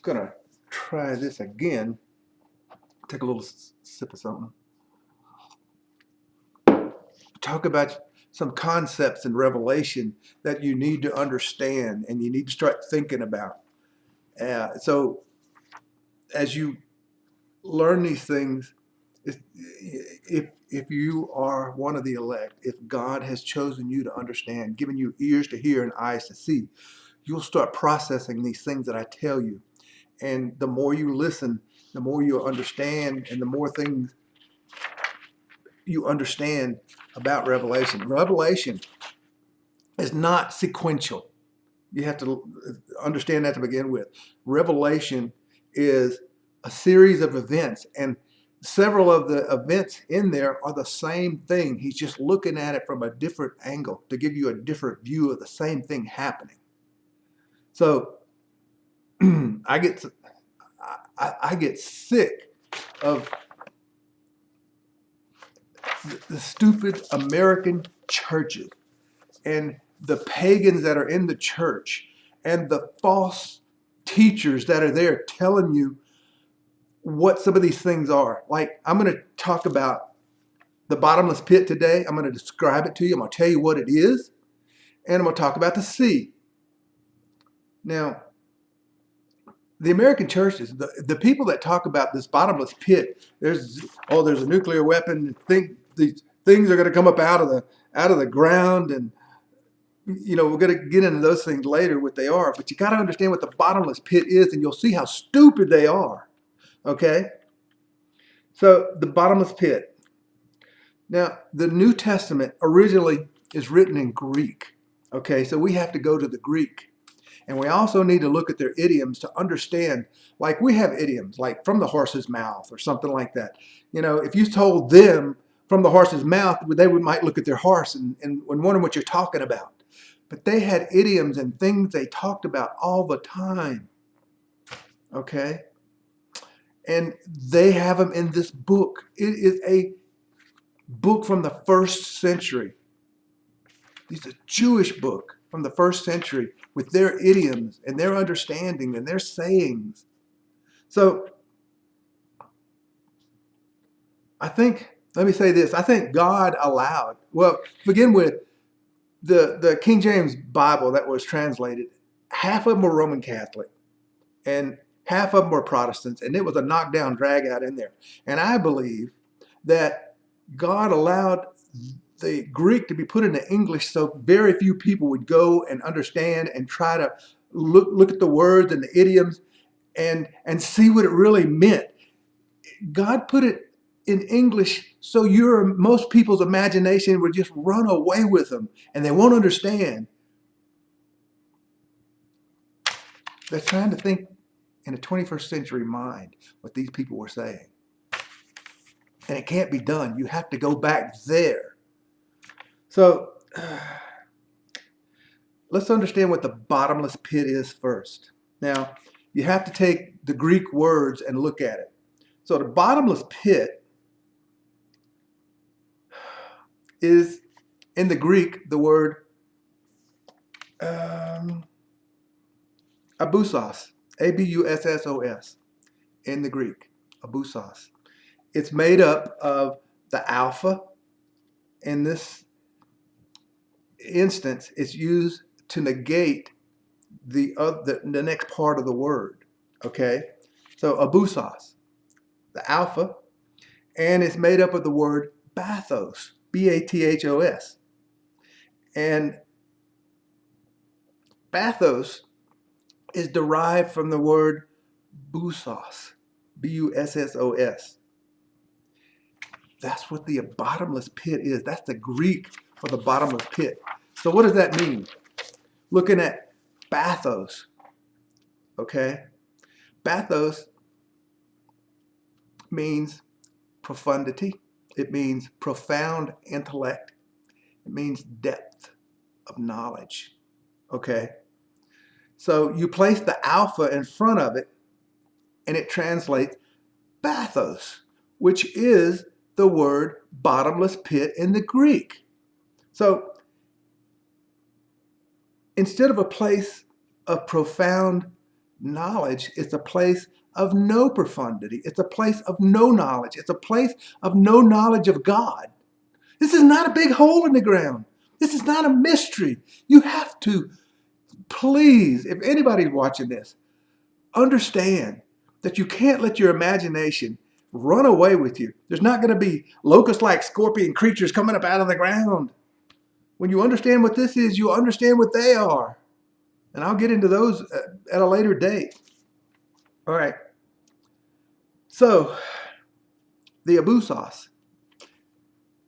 gonna try this again. Take a little sip of something. Talk about some concepts in Revelation that you need to understand and you need to start thinking about. So as you learn these things, if you are one of the elect, if God has chosen you to understand, given you ears to hear and eyes to see, you'll start processing these things that I tell you. And the more you listen, the more you'll understand, and the more things you understand about Revelation. Revelation is not sequential. You have to understand that to begin with. Revelation is a series of events, and several of the events in there are the same thing. He's just looking at it from a different angle to give you a different view of the same thing happening. So I get sick of the stupid American churches and the pagans that are in the church and the false teachers that are there telling you what some of these things are. Like, I'm going to talk about the bottomless pit today. I'm going to describe it to you. I'm going to tell you what it is. And I'm going to talk about the sea. Now, the American churches, the people that talk about this bottomless pit, there's a nuclear weapon. These things are going to come up out of the ground, and we're going to get into those things later, what they are. But you got to understand what the bottomless pit is, and you'll see how stupid they are. Okay, so the bottomless pit. Now, the New Testament originally is written in Greek. Okay, so we have to go to the Greek. And we also need to look at their idioms to understand, like we have idioms, like from the horse's mouth or something like that. If you told them from the horse's mouth, they might look at their horse and wonder what you're talking about. But they had idioms and things they talked about all the time. Okay? And they have them in this book. It is a book from the first century. It's a Jewish book from the first century with their idioms and their understanding and their sayings. So let me say this, I think God allowed, well, begin with the King James Bible that was translated, half of them were Roman Catholic and half of them were Protestants, and it was a knockdown drag out in there. And I believe that God allowed the Greek to be put into English so very few people would go and understand and try to look at the words and the idioms and see what it really meant. God put it in English so most people's imagination would just run away with them and they won't understand. They're trying to think in a 21st century mind what these people were saying. And it can't be done. You have to go back there. So let's understand what the bottomless pit is first. Now, you have to take the Greek words and look at it. So the bottomless pit is, in the Greek, the word abussos, A-B-U-S-S-O-S, in the Greek, abussos. It's made up of the alpha. In this instance, it's used to negate the next part of the word. Okay, so abussos, the alpha, and it's made up of the word bathos, B-A-T-H-O-S, and bathos is derived from the word busos, B-U-S-S-O-S. That's what the bottomless pit is. That's the Greek for the bottomless pit. So what does that mean? Looking at bathos, okay? Bathos means profundity. It means profound intellect. It means depth of knowledge, okay? So you place the alpha in front of it, and it translates bathos, which is the word bottomless pit in the Greek. So instead of a place of profound knowledge is a place of no profundity. It's a place of no knowledge. It's a place of no knowledge of God. This is not a big hole in the ground. This is not a mystery. You have to, please, if anybody's watching this, understand that you can't let your imagination run away with you. There's not going to be locust-like scorpion creatures coming up out of the ground. When you understand what this is, you'll understand what they are. And I'll get into those at a later date. All right. So, the Abussos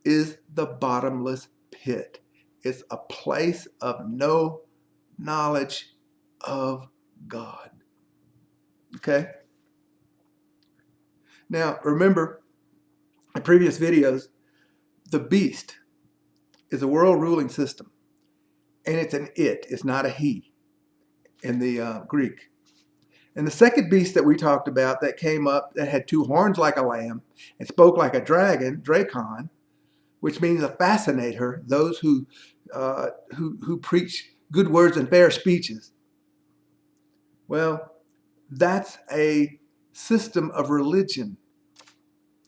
is the bottomless pit. It's a place of no knowledge of God. Okay? Now, remember, in previous videos, the beast is a world ruling system. And it's an it, it's not a he in the Greek. And the second beast that we talked about that came up that had two horns like a lamb and spoke like a dragon, Dracon, which means a fascinator, those who preach good words and fair speeches. Well, that's a system of religion.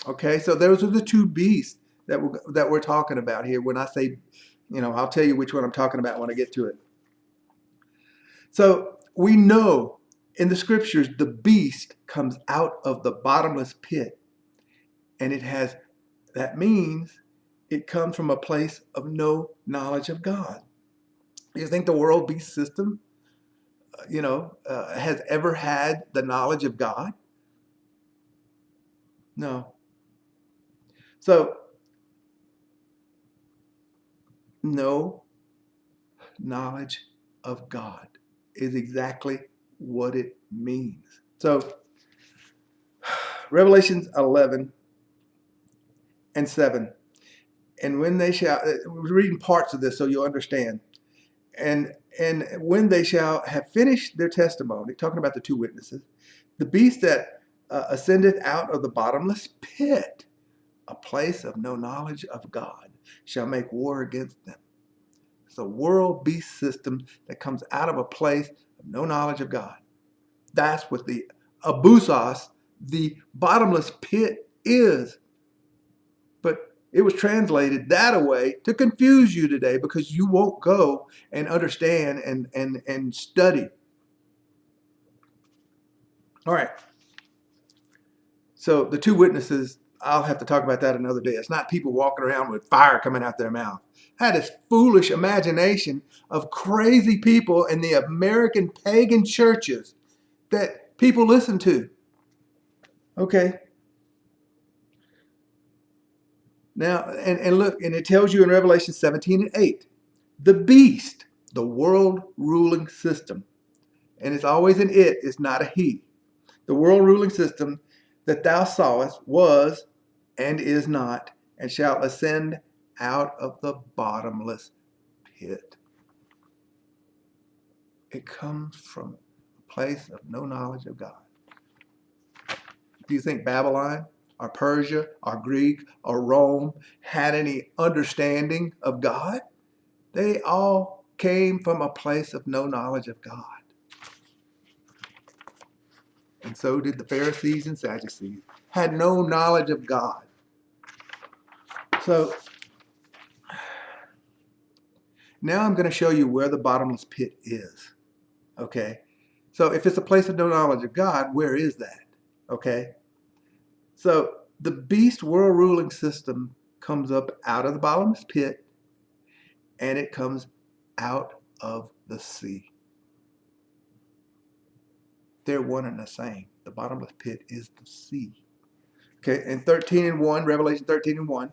Okay, so those are the two beasts that we're talking about here. When I say, I'll tell you which one I'm talking about when I get to it. So we know in the scriptures the beast comes out of the bottomless pit, and that means it comes from a place of no knowledge of God. You think the world beast system, has ever had the knowledge of God? No. So, no knowledge of God is exactly what it means. So, Revelations 11 and 7. And when they shall, we're reading parts of this so you'll understand. And when they shall have finished their testimony, talking about the two witnesses, the beast that ascendeth out of the bottomless pit, a place of no knowledge of God, shall make war against them. It's a world beast system that comes out of a place of no knowledge of God. That's what the Abussos, the bottomless pit, is. But it was translated that way to confuse you today because you won't go and understand and study. All right. So the two witnesses, I'll have to talk about that another day. It's not people walking around with fire coming out their mouth. That is foolish imagination of crazy people in the American pagan churches that people listen to. Okay. Now, and look, and it tells you in Revelation 17 and 8, the beast, the world ruling system, and it's always an it, it's not a he. The world ruling system that thou sawest was and is not, and shall ascend out of the bottomless pit. It comes from a place of no knowledge of God. Do you think Babylon or Persia or Greek or Rome had any understanding of God? They all came from a place of no knowledge of God. And so did the Pharisees and Sadducees, had no knowledge of God. So now I'm going to show you where the bottomless pit is. Okay? So if it's a place of no knowledge of God, where is that? Okay? So the beast world ruling system comes up out of the bottomless pit, and it comes out of the sea. They're one and the same. The bottomless pit is the sea. Okay, and 13 and 1, Revelation 13 and 1.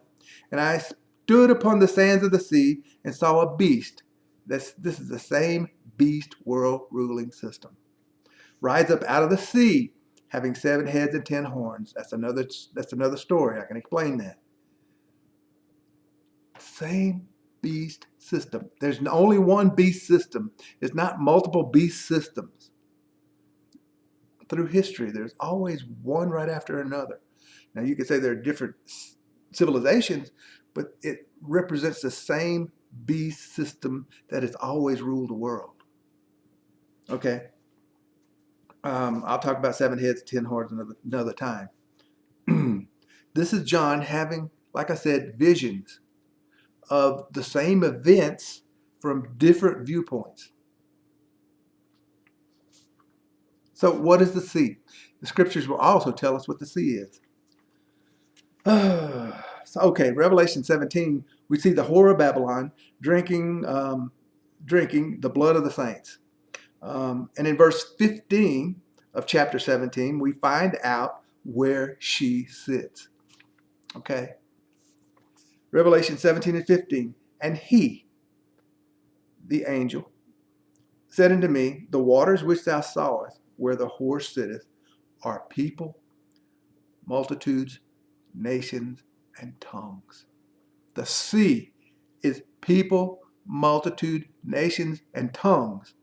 And I stood upon the sands of the sea and saw a beast. This is the same beast world ruling system. Rise up out of the sea, having 7 heads and 10 horns. That's another story. I can explain that. Same beast system. There's only one beast system. It's not multiple beast systems. Through history, there's always one right after another. Now, you could say there are different civilizations, but it represents the same beast system that has always ruled the world. Okay? I'll talk about 7 heads, 10 horns another time. This is John having, like I said, visions of the same events from different viewpoints. So, what is the sea? The scriptures will also tell us what the sea is. Okay, Revelation 17, we see the whore of Babylon drinking the blood of the saints. And in verse 15 of chapter 17, we find out where she sits. Okay, Revelation 17 and 15. And he, the angel, said unto me, the waters which thou sawest, where the whore sitteth, are people, multitudes, nations, and tongues. The sea is people, multitude, nations, and tongues.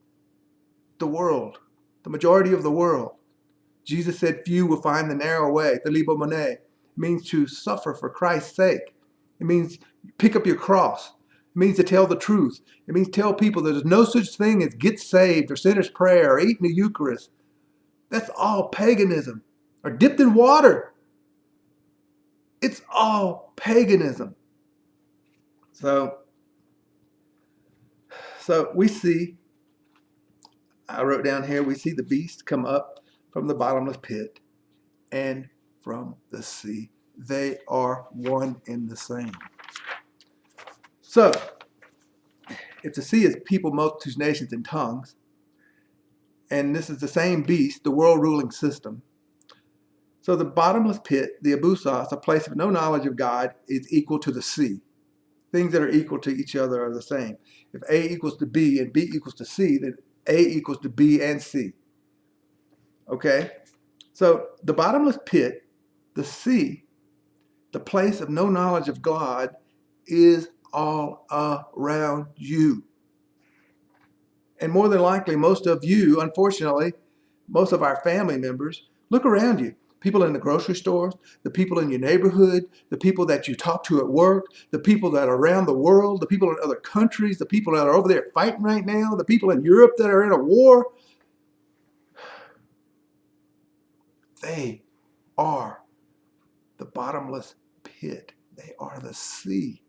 The world, the majority of the world. Jesus said, few will find the narrow way, the libo monē. It means to suffer for Christ's sake. It means pick up your cross. It means to tell the truth. It means tell people there's no such thing as get saved or sinner's prayer or eating the Eucharist. That's all paganism. Or dipped in water. It's all paganism. So we see, I wrote down here, we see the beast come up from the bottomless pit and from the sea. They are one and the same. So, if the sea is people, multitudes, nations, and tongues, and this is the same beast, the world ruling system. So the bottomless pit, the abussos, a place of no knowledge of God, is equal to the sea. Things that are equal to each other are the same. If A equals to B and B equals to C, then A equals to B and C. Okay? So the bottomless pit, the sea, the place of no knowledge of God, is all around you. And more than likely, most of you, unfortunately, most of our family members, look around you. People in the grocery stores, the people in your neighborhood, the people that you talk to at work, the people that are around the world, the people in other countries, the people that are over there fighting right now, the people in Europe that are in a war. They are the bottomless pit. They are the sea.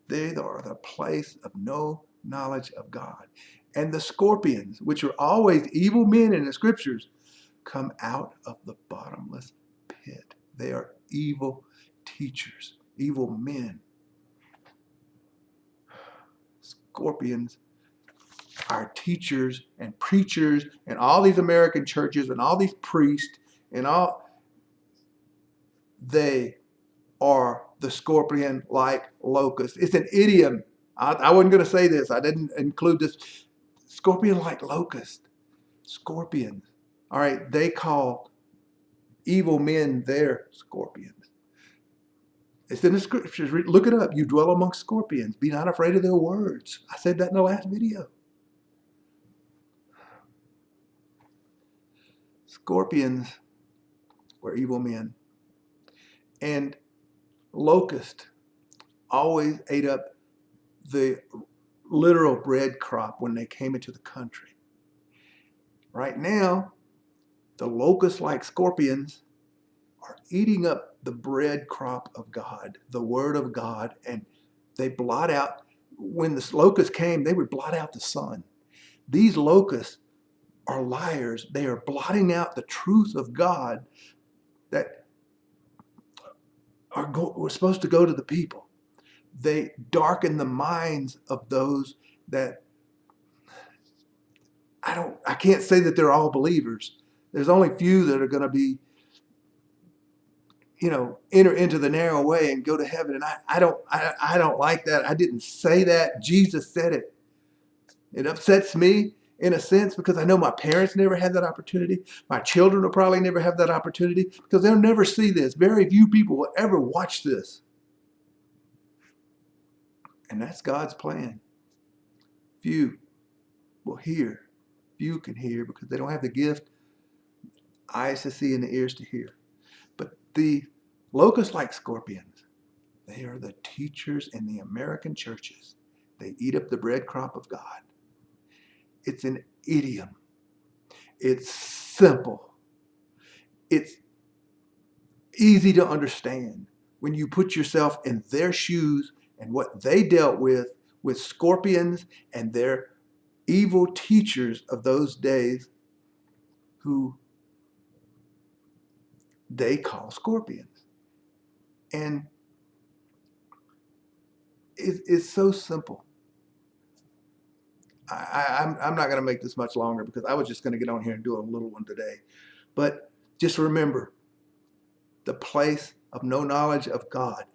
They are the place of no knowledge of God. And the scorpions, which are always evil men in the scriptures, come out of the bottomless pit. They are evil teachers, evil men. Scorpions are teachers and preachers and all these American churches and all these priests and all, they are the scorpion like locust. It's an idiom. I wasn't going to say this. I didn't include this. Scorpion like locust. Scorpions. All right, they call evil men their scorpions. It's in the scriptures. Look it up. You dwell among scorpions. Be not afraid of their words. I said that in the last video. Scorpions were evil men. And locust always ate up the literal bread crop when they came into the country. Right now, the locust-like scorpions are eating up the bread crop of God, the word of God, and they blot out, when the locusts came, they would blot out the sun. These locusts are liars. They are blotting out the truth of God that were supposed to go to the people. They darken the minds of those that I can't say that they're all believers. There's only few that are going to be, enter into the narrow way and go to heaven. And I don't like that. I didn't say that. Jesus said it. It upsets me in a sense because I know my parents never had that opportunity. My children will probably never have that opportunity because they'll never see this. Very few people will ever watch this. And that's God's plan. Few will hear. Few can hear because they don't have the gift, eyes to see and the ears to hear. But the locust-like scorpions, they are the teachers in the American churches. They eat up the bread crop of God. It's an idiom. It's simple. It's easy to understand when you put yourself in their shoes and what they dealt with scorpions and their evil teachers of those days who they call scorpions. And it's so simple. I'm not going to make this much longer because I was just going to get on here and do a little one today. But just remember, the place of no knowledge of God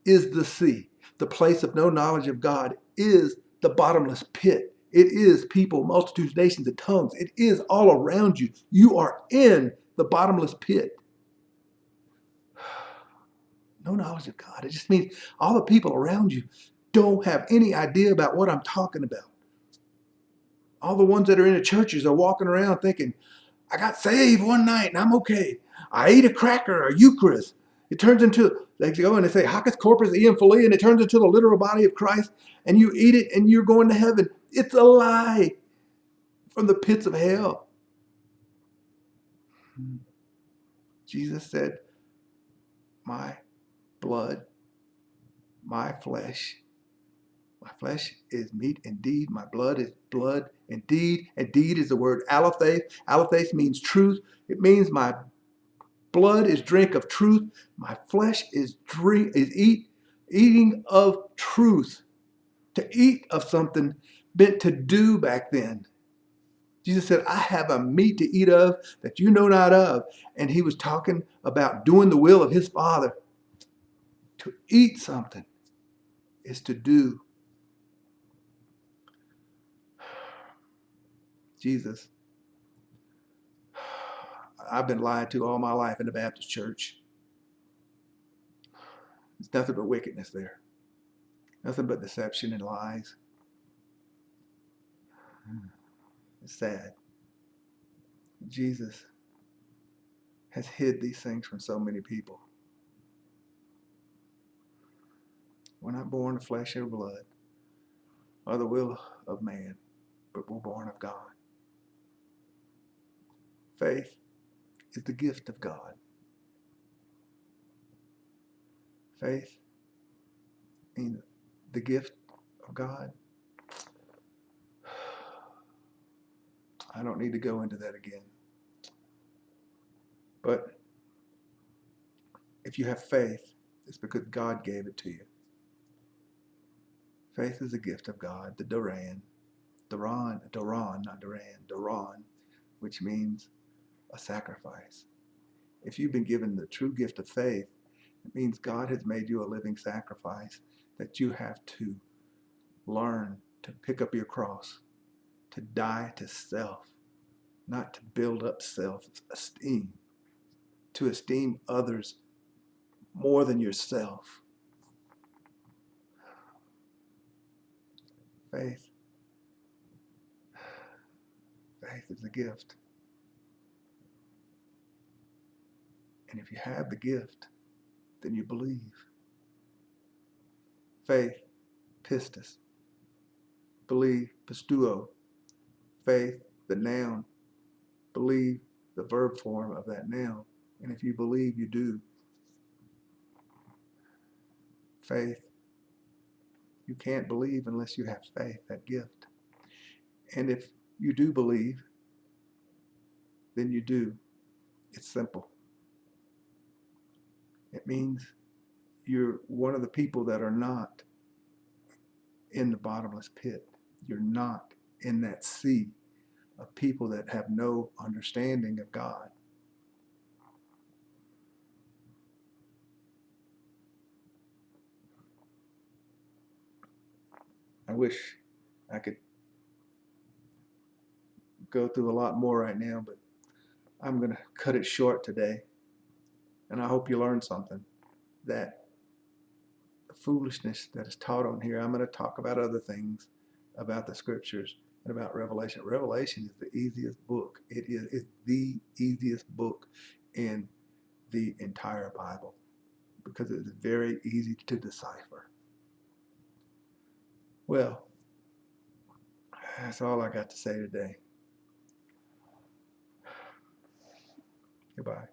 is the sea. The place of no knowledge of God is the bottomless pit. It is people, multitudes, nations, and tongues. It is all around you. You are in the bottomless pit. No knowledge of God. It just means all the people around you don't have any idea about what I'm talking about. All the ones that are in the churches are walking around thinking, I got saved one night and I'm okay. I ate a cracker or Eucharist. It turns into, they go and they say, Hacketh corpus iam filia, and it turns into the literal body of Christ, and you eat it and you're going to heaven. It's a lie from the pits of hell. Jesus said, my blood, my flesh is meat indeed. My blood is blood indeed. Indeed is the word aletheis. Aletheis means truth. It means my blood is drink of truth. My flesh is eating of truth. To eat of something meant to do back then. Jesus said, I have a meat to eat of that you know not of. And he was talking about doing the will of his Father. To eat something is to do. Jesus, I've been lied to all my life in the Baptist church. There's nothing but wickedness there. Nothing but deception and lies. It's sad. Jesus has hid these things from so many people. We're not born of flesh or blood or the will of man, but we're born of God. Faith is the gift of God. Faith means the gift of God. I don't need to go into that again. But if you have faith, it's because God gave it to you. Faith is a gift of God, the Doran, which means a sacrifice. If you've been given the true gift of faith, it means God has made you a living sacrifice that you have to learn to pick up your cross, to die to self, not to build up self-esteem, to esteem others more than yourself. Faith is a gift. And if you have the gift, then you believe. Faith, pistis. Believe, pistuo. Faith, the noun. Believe, the verb form of that noun. And if you believe, you do. Faith, you can't believe unless you have faith, that gift. And if you do believe, then you do. It's simple. It means you're one of the people that are not in the bottomless pit. You're not in that sea of people that have no understanding of God. I wish I could go through a lot more right now, but I'm going to cut it short today. And I hope you learned something. That the foolishness that is taught on here, I'm going to talk about other things, about the scriptures and about Revelation. Revelation is the easiest book. It's the easiest book in the entire Bible because it's very easy to decipher. Well, that's all I got to say today. Goodbye.